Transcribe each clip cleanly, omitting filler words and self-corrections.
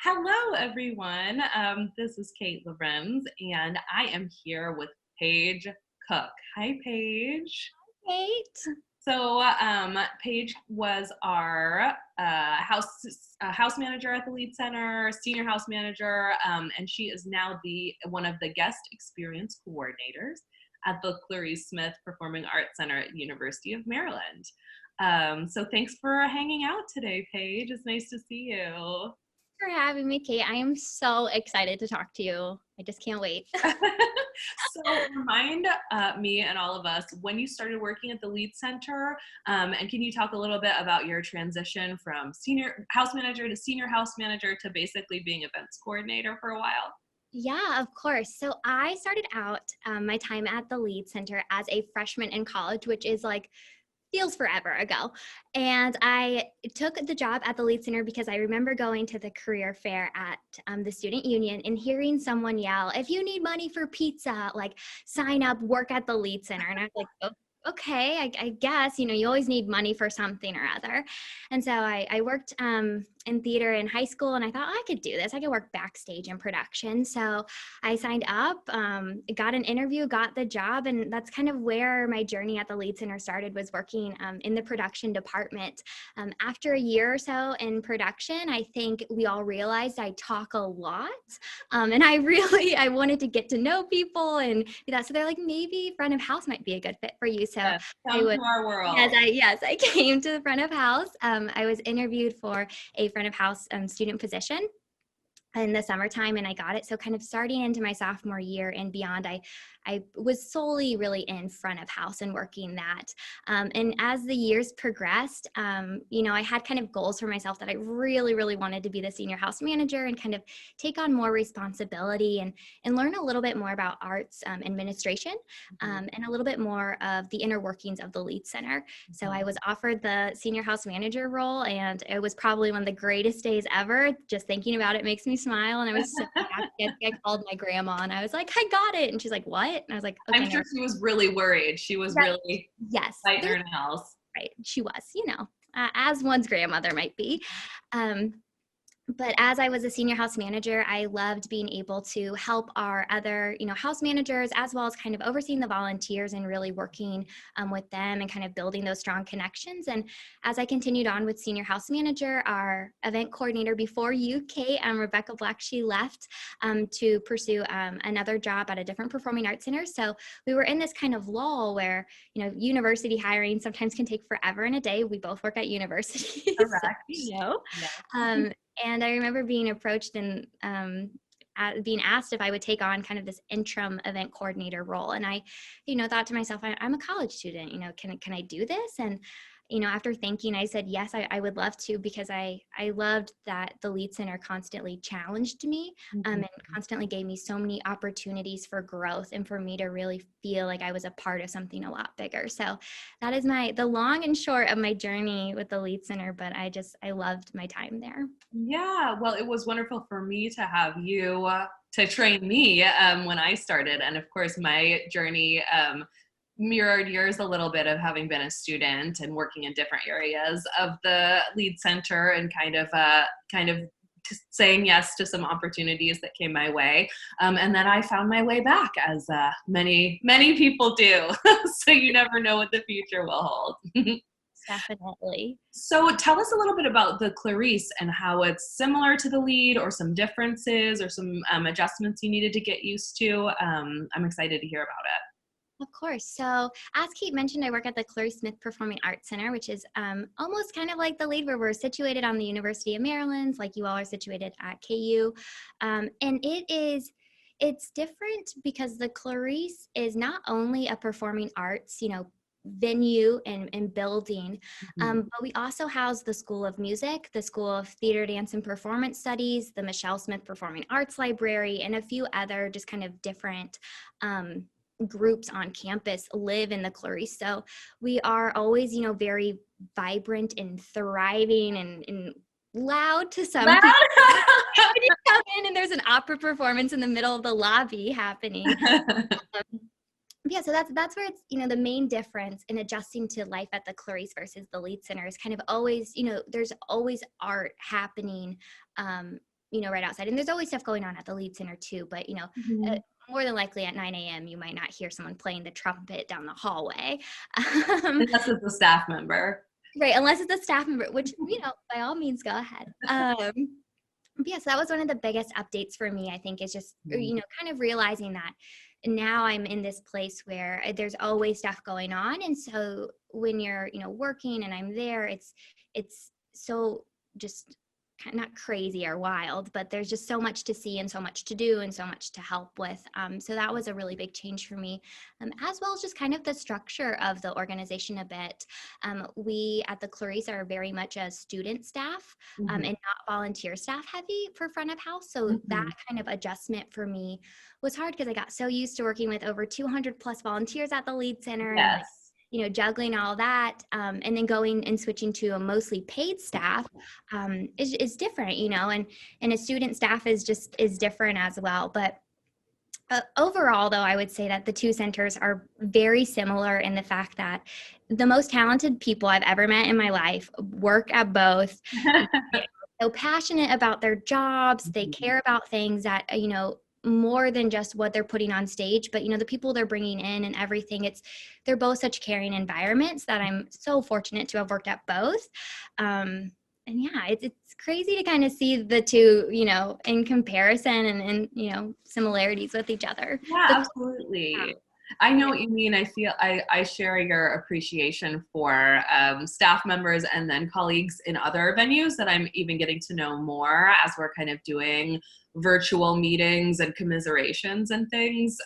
Hello, everyone. This is Kate Lorenz, and I am here with Paige Cook. Hi, Paige. Kate. Paige was our house manager at the Lead Center, senior house manager, and she is now the one of the guest experience coordinators at the Clarice Smith Performing Arts Center at University of Maryland. So thanks for hanging out today, Paige. It's nice to see you. For having me, Kate. I am so excited to talk to you. I just can't wait. So remind me and all of us when you started working at the Lead Center, and can you talk a little bit about your transition from senior house manager to senior house manager to basically being events coordinator for a while? Yeah, of course. So I started out my time at the Lead Center as a freshman in college, which is feels forever ago. And I took the job at the Lead Center because I remember going to the career fair at the student union and hearing someone yell, if you need money for pizza, sign up, work at the Lead Center. And I was like, oh, okay, I guess, you always need money for something or other. And so I worked in theater in high school, and I thought, I could do this. I could work backstage in production. So I signed up, got an interview, got the job, and that's kind of where my journey at the Lead Center started, was working in the production department. After a year or so in production, I think we all realized I talk a lot, and I wanted to get to know people and do that. So they're like, maybe front of house might be a good fit for you. So Yes, I come would. to our world. I came to the front of house. I was interviewed for a front of house student position in the summertime, and I got it. So kind of starting into my sophomore year and beyond, I was solely really in front of house and working that. And as the years progressed, I had kind of goals for myself that I really, really wanted to be the senior house manager and kind of take on more responsibility and learn a little bit more about arts administration, and a little bit more of the inner workings of the Lead Center. So I was offered the senior house manager role, and it was probably one of the greatest days ever. Just thinking about it makes me smile. And I was so happy. I called my grandma and I was like, I got it. And she's like, what? And I was like, okay. I'm sure she was really worried. She was Right. really Yes. biting her nails. Right. She was, as one's grandmother might be. But as I was a senior house manager, I loved being able to help our other, house managers, as well as kind of overseeing the volunteers and really working with them and kind of building those strong connections. And as I continued on with senior house manager, our event coordinator before you, Kate, Rebecca Black, she left to pursue another job at a different performing arts center. So we were in this kind of lull where, university hiring sometimes can take forever and a day. We both work at universities. Correct. So, and I remember being approached and being asked if I would take on kind of this interim event coordinator role. And I, thought to myself, I'm a college student, can I do this? And, after thinking, I said, yes, I would love to, because I loved that the Lead Center constantly challenged me and constantly gave me so many opportunities for growth and for me to really feel like I was a part of something a lot bigger. So that is the long and short of my journey with the Lead Center, but I loved my time there. Yeah, well, it was wonderful for me to have you to train me when I started. And of course, my journey mirrored yours a little bit, of having been a student and working in different areas of the Lead Center and kind of saying yes to some opportunities that came my way. And then I found my way back, as many people do. So you never know what the future will hold. Definitely. So tell us a little bit about the Clarice and how it's similar to the Lead, or some differences or some adjustments you needed to get used to. I'm excited to hear about it. Of course. So as Kate mentioned, I work at the Clarice Smith Performing Arts Center, which is almost kind of like the Lead, where we're situated on the University of Maryland, like you all are situated at KU. And it's different because the Clarice is not only a performing arts, venue and building, but we also house the School of Music, the School of Theater, Dance, and Performance Studies, the Michelle Smith Performing Arts Library, and a few other just kind of different groups on campus live in the Clarice. So we are always, very vibrant and thriving and loud to some people. When you come in and there's an opera performance in the middle of the lobby happening. Yeah, so that's where it's, the main difference in adjusting to life at the Clarice versus the Lead Center is kind of always, there's always art happening right outside. And there's always stuff going on at the Lead Center too, but, Mhm. more than likely at 9 a.m., you might not hear someone playing the trumpet down the hallway. Um, Unless it's a staff member. right, unless it's a staff member, which, by all means, go ahead. But yes, that was one of the biggest updates for me, I think, is just, kind of realizing that now I'm in this place where there's always stuff going on. And so when you're, working and I'm there, it's so just not crazy or wild, but there's just so much to see and so much to do and so much to help with. So that was a really big change for me, as well as just kind of the structure of the organization a bit. We at the Clarice are very much a student staff, and not volunteer staff heavy for front of house. So that kind of adjustment for me was hard because I got so used to working with over 200 plus volunteers at the Lead Center, and Yes. juggling all that, and then going and switching to a mostly paid staff is different, and a student staff is different as well. But overall, though, I would say that the two centers are very similar in the fact that the most talented people I've ever met in my life work at both. They're so passionate about their jobs. They care about things that, more than just what they're putting on stage, but the people they're bringing in and everything. They're both such caring environments that I'm so fortunate to have worked at both. And yeah, it's crazy to kind of see the two, in comparison and similarities with each other. Yeah, absolutely. I know what you mean. I feel I share your appreciation for staff members and then colleagues in other venues that I'm even getting to know more as we're kind of doing virtual meetings and commiserations and things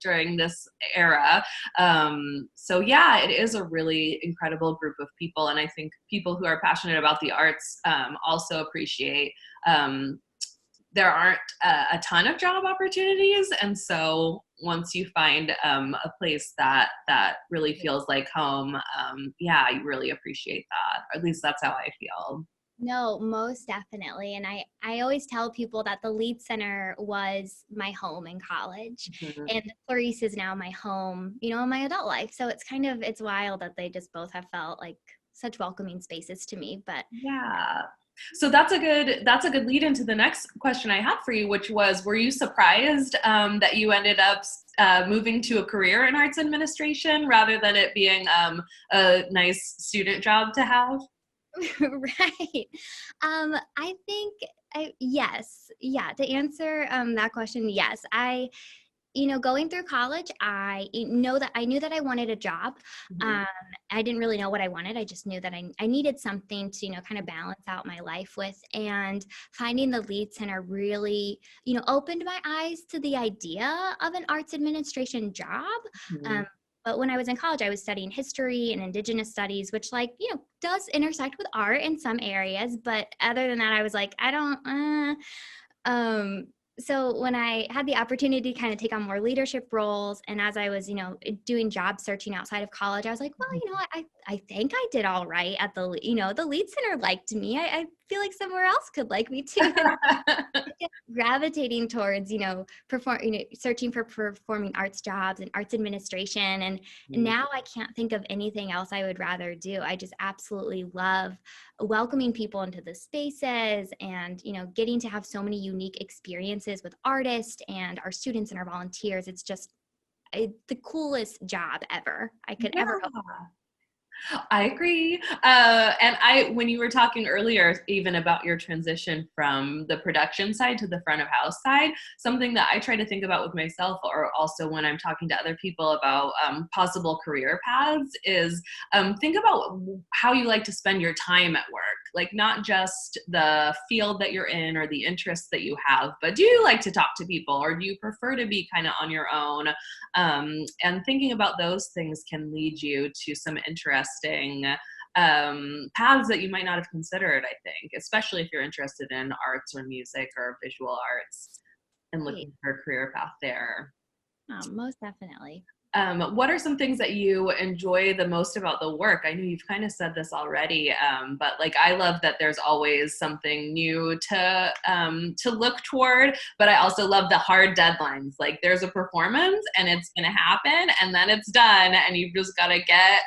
during this era. So yeah, it is a really incredible group of people, and I think people who are passionate about the arts also appreciate. There aren't a ton of job opportunities, and so once you find a place that really feels like home, yeah, you really appreciate that. Or at least that's how I feel. No, most definitely. And I always tell people that the Lead Center was my home in college, and the Clarice is now my home, in my adult life. So it's wild that they just both have felt like such welcoming spaces to me. But Yeah. So that's a good lead into the next question I had for you, which was, were you surprised that you ended up moving to a career in arts administration rather than it being a nice student job to have? right. I think yes. Yeah. To answer that question, yes. Going through college, I knew that I wanted a job. I didn't really know what I wanted. I just knew that I needed something to, kind of balance out my life with. And finding the Lead Center really, opened my eyes to the idea of an arts administration job. But when I was in college, I was studying history and Indigenous studies, which does intersect with art in some areas. But other than that, I was like, I don't, so when I had the opportunity to kind of take on more leadership roles, and as I was, doing job searching outside of college, I was like, well, I think I did all right at the Lead Center liked me. I feel like somewhere else could like me too. Gravitating towards, searching for performing arts jobs and arts administration. And now I can't think of anything else I would rather do. I just absolutely love welcoming people into the spaces and, getting to have so many unique experiences with artists and our students and our volunteers. It's just the coolest job ever I could ever hope. I agree. When you were talking earlier, even about your transition from the production side to the front of house side, something that I try to think about with myself, or also when I'm talking to other people about possible career paths, is think about how you like to spend your time at work. Like not just the field that you're in or the interests that you have, but do you like to talk to people, or do you prefer to be kind of on your own? And thinking about those things can lead you to some interesting paths that you might not have considered, I think, especially if you're interested in arts or music or visual arts and looking for a career path there. Most definitely. What are some things that you enjoy the most about the work? I know you've kind of said this already, but I love that there's always something new to look toward, but I also love the hard deadlines. Like there's a performance and it's going to happen and then it's done and you've just got to get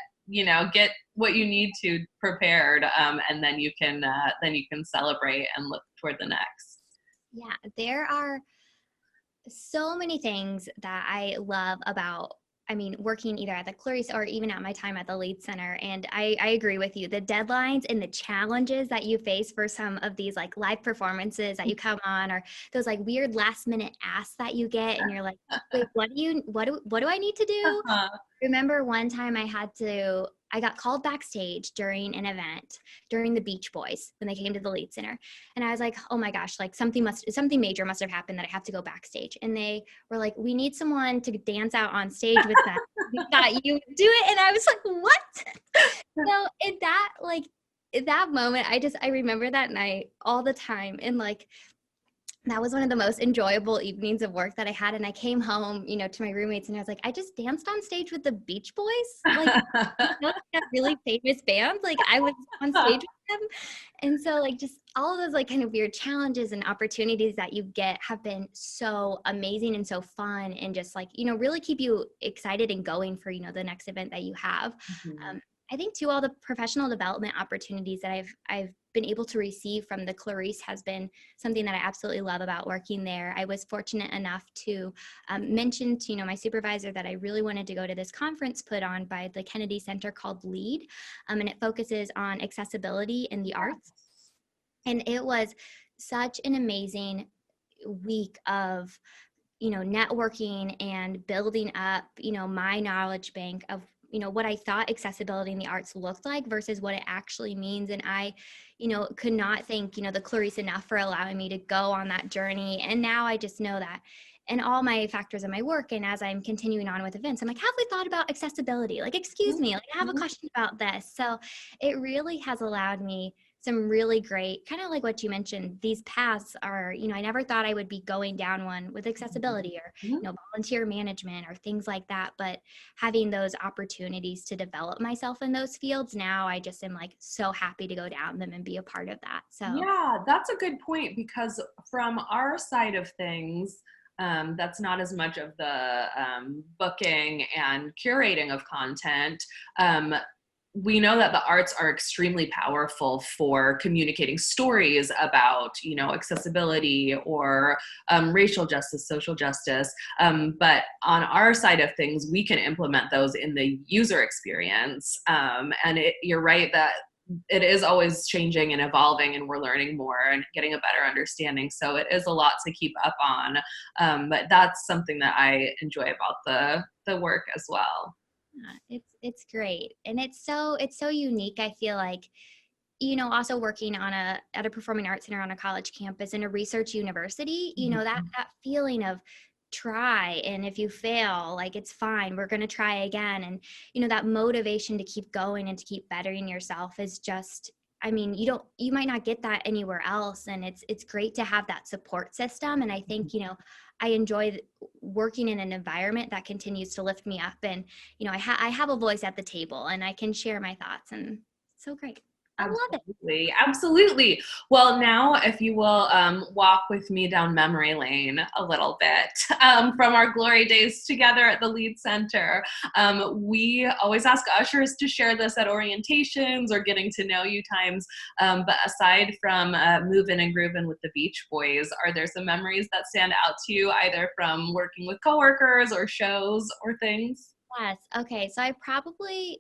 get what you need to prepared, and then you can celebrate and look toward the next. Yeah, there are so many things that I love about, working either at the Clarice or even at my time at the Lead Center. And I agree with you. The deadlines and the challenges that you face for some of these like live performances that you come on, or those like weird last minute asks that you get, and you're like, wait, what do I need to do? Remember one time I got called backstage during an event during the Beach Boys when they came to the Lead Center. And I was like, oh my gosh, like something major must have happened that I have to go backstage. And they were like, we need someone to dance out on stage with them. We thought you would do it. And I was like, what? So in that moment, I remember that night all the time. And like, that was one of the most enjoyable evenings of work that I had. And I came home, to my roommates, and I was like, I just danced on stage with the Beach Boys. Like, that really famous band. Like, I was on stage with them. And so like, just all of those like kind of weird challenges and opportunities that you get have been so amazing and so fun, and just like, really keep you excited and going for, the next event that you have. Mm-hmm. I think too, all the professional development opportunities that I've been able to receive from the Clarice has been something that I absolutely love about working there. I was fortunate enough to mention to my supervisor that I really wanted to go to this conference put on by the Kennedy Center called LEAD, and it focuses on accessibility in the arts. And it was such an amazing week of networking and building up my knowledge bank of what I thought accessibility in the arts looked like versus what it actually means. And I, could not thank, the Clarice enough for allowing me to go on that journey. And now I just know that in all my factors of my work, and as I'm continuing on with events, I'm like, have we thought about accessibility? Like, excuse me, like I have a question about this. So it really has allowed me some really great, kind of like what you mentioned, these paths are, I never thought I would be going down one with accessibility or, volunteer management or things like that. But having those opportunities to develop myself in those fields, now I just am like so happy to go down them and be a part of that. So yeah, that's a good point, because from our side of things, that's not as much of the booking and curating of content. We know that the arts are extremely powerful for communicating stories about, accessibility or racial justice, social justice. But on our side of things, we can implement those in the user experience. And you're right that it is always changing and evolving, and we're learning more and getting a better understanding. So it is a lot to keep up on. But that's something that I enjoy about the work as well. It's great. And it's so unique. I feel like, also working at a performing arts center on a college campus in a research university, that feeling of try, and if you fail, like, it's fine, we're going to try again. And, that motivation to keep going and to keep bettering yourself is just, you might not get that anywhere else. And it's great to have that support system. And I think, I enjoy working in an environment that continues to lift me up. And, I have a voice at the table, and I can share my thoughts, and it's so great. I love it. Absolutely. Well, now if you will walk with me down memory lane a little bit from our glory days together at the Lead Center. We always ask ushers to share this at orientations or getting to know you times. But aside from moving and grooving with the Beach Boys, are there some memories that stand out to you, either from working with coworkers or shows or things? Yes. Okay. So I probably,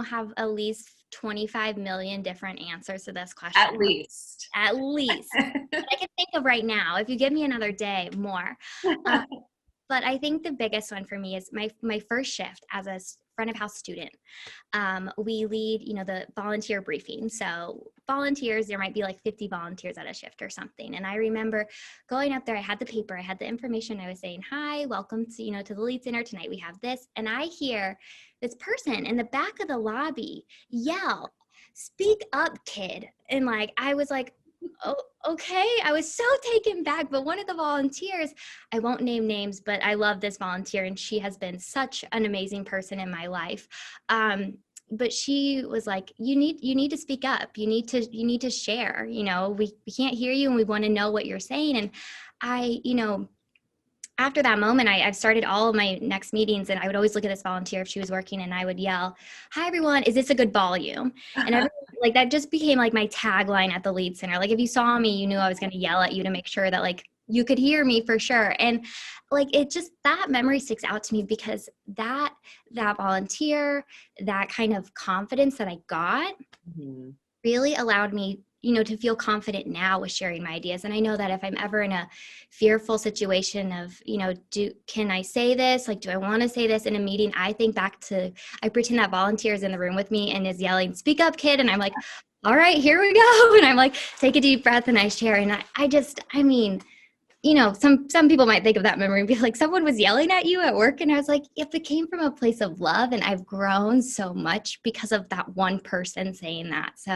have at least 25 million different answers to this question. At least. I can think of right now. If you give me another day, more. But I think the biggest one for me is my first shift as a front of house student. We lead, the volunteer briefing. So volunteers, there might be like 50 volunteers at a shift or something. And I remember going up there, I had the paper, I had the information. I was saying, hi, welcome to, to the Lead Center tonight. We have this. And I hear this person in the back of the lobby yell, "Speak up, kid." And like, I was like, oh, okay. I was so taken back. But one of the volunteers, I won't name names, but I love this volunteer, and she has been such an amazing person in my life. But she was like, you need to speak up. You need to share. We can't hear you, and we want to know what you're saying. And I, after that moment, I've started all of my next meetings, and I would always look at this volunteer if she was working, and I would yell, "Hi, everyone, is this a good volume?" And everyone, like, that just became like my tagline at the Lead Center. Like, if you saw me, you knew I was going to yell at you to make sure that like you could hear me for sure. And like, it just, that memory sticks out to me because that volunteer, that kind of confidence that I got really allowed me, to feel confident now with sharing my ideas. And I know that if I'm ever in a fearful situation of, can I say this? Like, do I want to say this in a meeting? I think back to, I pretend that volunteer is in the room with me and is yelling, "Speak up, kid." And I'm like, all right, here we go. And I'm like, take a deep breath and I share. And I mean, some people might think of that memory and be like, someone was yelling at you at work. And I was like, if it came from a place of love, and I've grown so much because of that one person saying that. So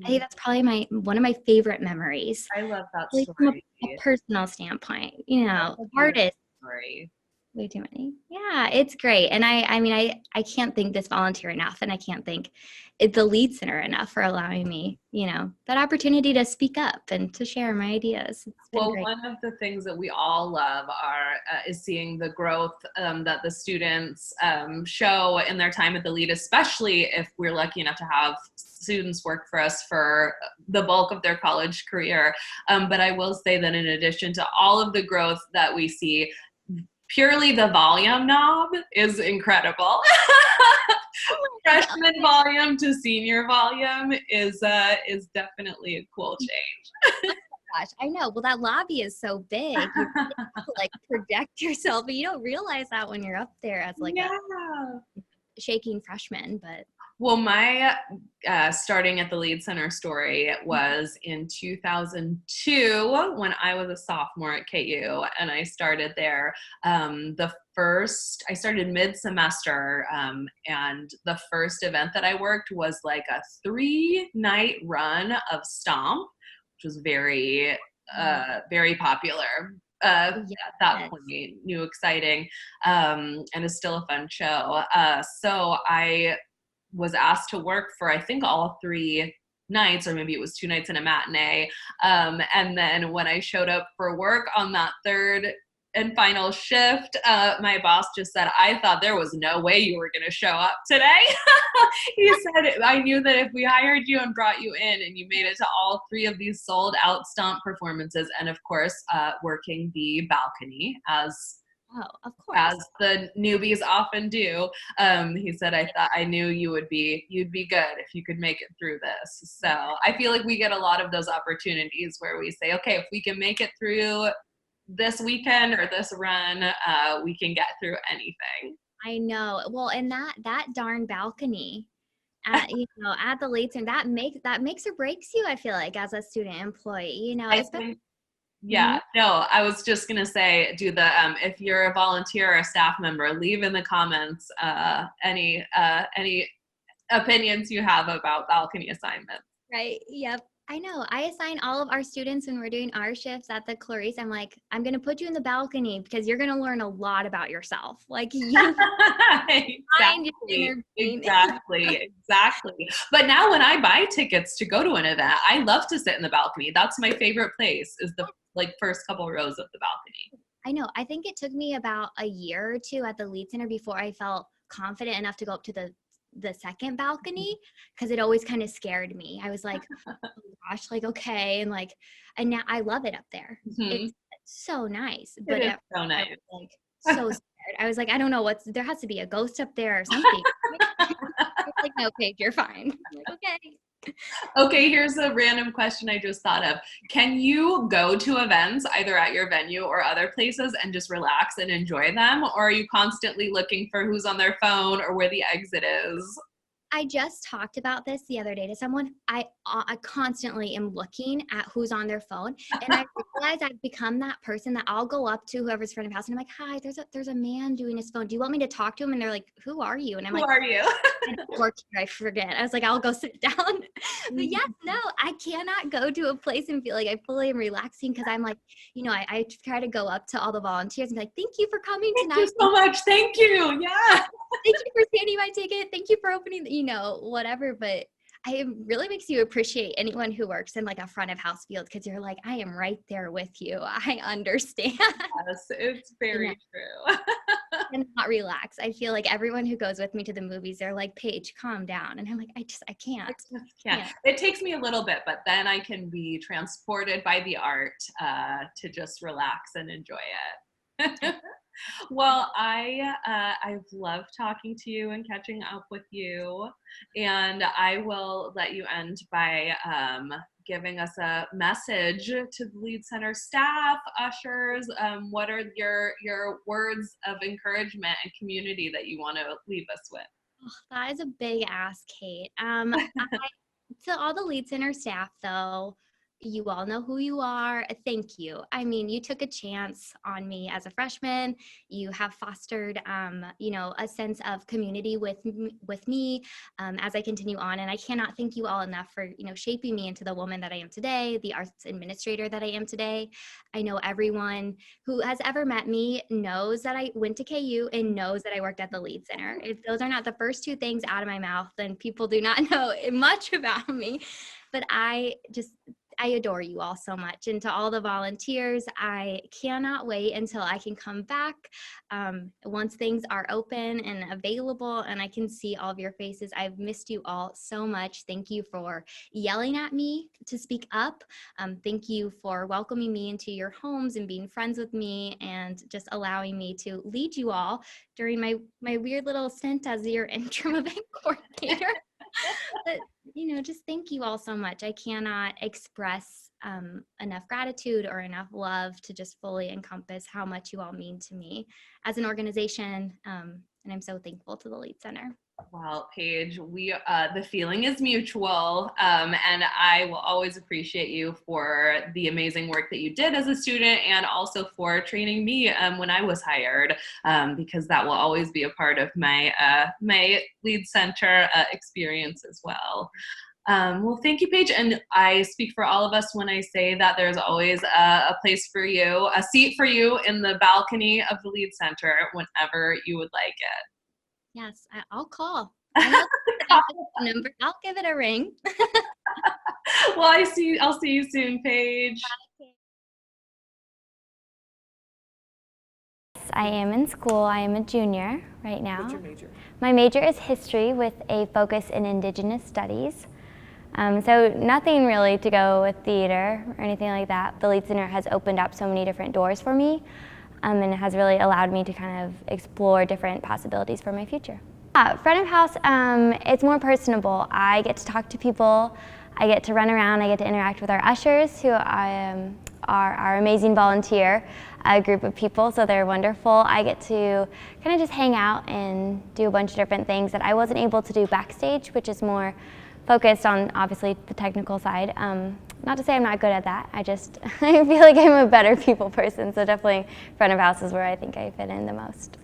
I think that's probably one of my favorite memories. I love that Like, from story. a personal standpoint, That's a artist. story. Way too many. Yeah, it's great. And I mean, I can't thank this volunteer enough, and I can't thank the Lead Center enough for allowing me, that opportunity to speak up and to share my ideas. It's been great. One of the things that we all love is seeing the growth that the students show in their time at the Lead, especially if we're lucky enough to have students work for us for the bulk of their college career. But I will say that in addition to all of the growth that we see, purely the volume knob is incredible. Freshman volume to senior volume is definitely a cool change. Gosh, I know. Well, that lobby is so big. You really have to like project yourself, but you don't realize that when you're up there as like a shaking freshman. But well, my starting at the Lead Center story was in 2002 when I was a sophomore at KU, and I started there. I started mid-semester, and the first event that I worked was like a 3-night run of Stomp, which was very, very popular. At that point, new, exciting, and is still a fun show. So I was asked to work for, I think, all 3 nights, or maybe it was 2 nights and a matinee. And then when I showed up for work on that third and final shift, my boss just said, "I thought there was no way you were going to show up today." He said, "I knew that if we hired you and brought you in and you made it to all 3 of these sold out Stomp performances, and of course, working the balcony as the newbies often do," he said, I knew you'd be good if you could make it through this." So I feel like we get a lot of those opportunities where we say, okay, if we can make it through this weekend or this run, we can get through anything. I know. Well, and that darn balcony at the Lead Center, that makes or breaks you, I feel like, as a student employee, Yeah, no, I was just going to say, do the, if you're a volunteer or a staff member, leave in the comments any opinions you have about balcony assignments. Right. Yep. I know. I assign all of our students when we're doing our shifts at the Clarice. I'm like, I'm going to put you in the balcony because you're going to learn a lot about yourself. Like, Exactly. But now when I buy tickets to go to an event, I love to sit in the balcony. That's my favorite place, is the first couple rows of the balcony. I know. I think it took me about a year or 2 at the Lead Center before I felt confident enough to go up to the second balcony, because it always kind of scared me. I was like, oh gosh, like, okay. And now I love it up there. It's so nice. But it is so nice. I was like, so scared. I was like, I don't know there has to be a ghost up there or something. Like, no, Paige, you're fine. I'm like, okay. Okay, here's a random question I just thought of. Can you go to events either at your venue or other places and just relax and enjoy them? Or are you constantly looking for who's on their phone or where the exit is? I just talked about this the other day to someone. I constantly am looking at who's on their phone, and I realize I've become that person that I'll go up to whoever's in front of the house, and I'm like, "Hi, there's a man doing his phone. Do you want me to talk to him?" And they're like, "Who are you?" And I'm like, "Who are you?" I forget. I was like, I'll go sit down. But yes, no, I cannot go to a place and feel like I fully am relaxing, because I'm like, I try to go up to all the volunteers and be like, "Thank you for coming tonight. Thank you so much. Thank you. Yeah. Thank you for scanning my ticket. Thank you for opening, whatever." But it really makes you appreciate anyone who works in like a front of house field, because you're like, I am right there with you. I understand. Yes, it's very true. And not relax. I feel like everyone who goes with me to the movies, they're like, Paige, calm down. And I'm like, I can't. I just can't. It takes me a little bit, but then I can be transported by the art to just relax and enjoy it. Well, I've loved talking to you and catching up with you, and I will let you end by giving us a message to the Lead Center staff, ushers. What are your words of encouragement and community that you want to leave us with? Oh, that is a big ask, Kate. To all the Lead Center staff, though, you all know who you are. Thank you. I mean, you took a chance on me as a freshman. You have fostered, a sense of community with me as I continue on. And I cannot thank you all enough for, shaping me into the woman that I am today, the arts administrator that I am today. I know everyone who has ever met me knows that I went to KU and knows that I worked at the Lead Center. If those are not the first two things out of my mouth, then people do not know much about me. But I adore you all so much. And to all the volunteers, I cannot wait until I can come back once things are open and available and I can see all of your faces. I've missed you all so much. Thank you for yelling at me to speak up. Thank you for welcoming me into your homes and being friends with me and just allowing me to lead you all during my weird little stint as your interim event coordinator. But, just thank you all so much. I cannot express enough gratitude or enough love to just fully encompass how much you all mean to me as an organization. And I'm so thankful to the Lead Center. Well, Paige, the feeling is mutual, and I will always appreciate you for the amazing work that you did as a student and also for training me when I was hired, because that will always be a part of my Lead Center experience as well. Well, thank you, Paige. And I speak for all of us when I say that there's always a place for you, a seat for you in the balcony of the Lead Center whenever you would like it. Yes, I'll call. I know the number. I'll give it a ring. Well, I'll see you soon, Paige. I am in school. I am a junior right now. What's your major? My major is history with a focus in Indigenous studies. So nothing really to go with theater or anything like that. The Lead Center has opened up so many different doors for me, and it has really allowed me to kind of explore different possibilities for my future. Front of house, it's more personable. I get to talk to people, I get to run around, I get to interact with our ushers, who are our amazing volunteer group of people, so they're wonderful. I get to kind of just hang out and do a bunch of different things that I wasn't able to do backstage, which is more focused on, obviously, the technical side. Not to say I'm not good at that, I feel like I'm a better people person, so definitely front of house is where I think I fit in the most.